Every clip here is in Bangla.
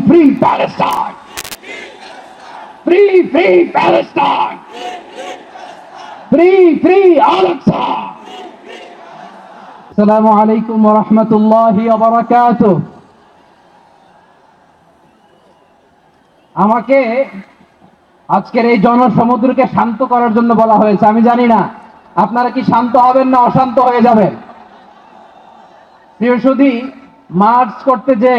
free Palestine! Free Palestine! Free Al-Aqsa! Assalamu alaikum wa rahmatullahi wa barakatuh. আমাকে আজকের এই জনসমুদ্রকে শান্ত করার জন্য বলা হয়েছে। আমি জানি না আপনারা কি শান্ত হবেন না অশান্ত হয়ে যাবেন। প্রিয় সুধী, মার্চ করতে যে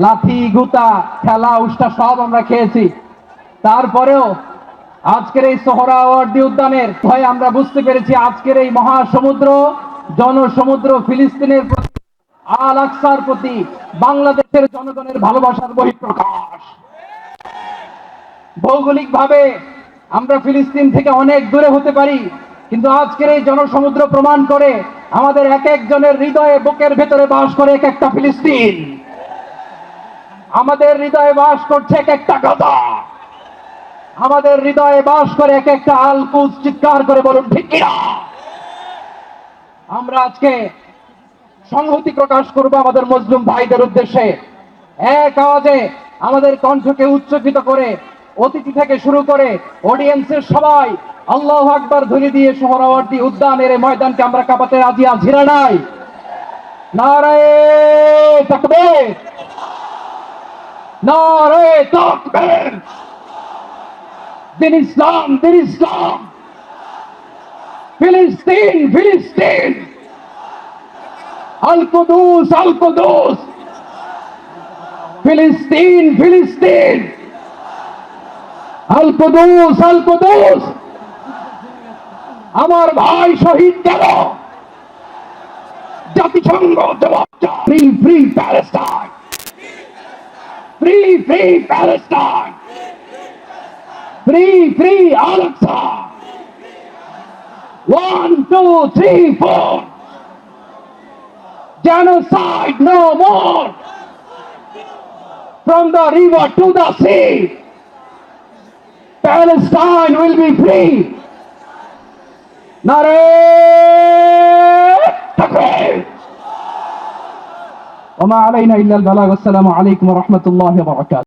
লাথি গুতা খেলা উষ্টা সব আমরা খেয়েছি, তারপরেও আজকের এই সোহরাওয়ার্দী উদ্যানের ভয়ে আমরা বুঝতে পেরেছি আজকের এই মহাসমুদ্র জনসমুদ্র ফিলিস্তিনের প্রতি, আল আকসার প্রতি বাংলাদেশের জনগণের ভালোবাসার বহিঃপ্রকাশ। ভৌগোলিকভাবে আমরা ফিলিস্তিন থেকে অনেক দূরে হতে পারি, কিন্তু আজকের এই জনসমুদ্র প্রমাণ করে আমাদের এক একজনের হৃদয়ে বুকের ভেতরে বাস করে এক একটা ফিলিস্তিন। আমাদের হৃদয়ে বাস করছে এক একটা গাজা, আমাদের হৃদয়ে বাস করে এক একটা আল কুদস। চিৎকার করে বলুন ঠিক কিনা। আমরা আজকে সংহতি প্রকাশ করব আমাদের মুসলিম ভাইদের উদ্দেশ্যে। এক আওয়াজে আমাদের কণ্ঠকে উচ্চকিত করে অতিথি থেকে শুরু করে অডিয়েন্সের সবাই আল্লাহু আকবার ধ্বনি দিয়ে সোহরাওয়ার্দী উদ্যানের এই ময়দানকে আমরা কাঁপাতে রাজি আছি না নাই? নারায়ে তাকবীর, নারায়ে তাকবীর। দিন ইসলাম, দিন ইসলাম। ফিলিস্তিন, ফিলিস্তিন। আল কুদুস, আল কুদুস। ফিলিস্তিন, ফিলিস্তিন। আল কুদুস, আল কুদুস। আমার ভাই শহীদ কেন? জাতিসংঘ জবাব চায়। Free Palestine, free Palestine, free Al Aqsa. 1, 2, 3, 4. Genocide no more. From the river to the sea, Palestine will be free. নারায়ে তাকবীর। ওয়া মা আলাইনা ইল্লা আল বালাগ। আসসালামু আলাইকুম ওয়া রাহমাতুল্লাহি ওয়া বারাকাতুহু।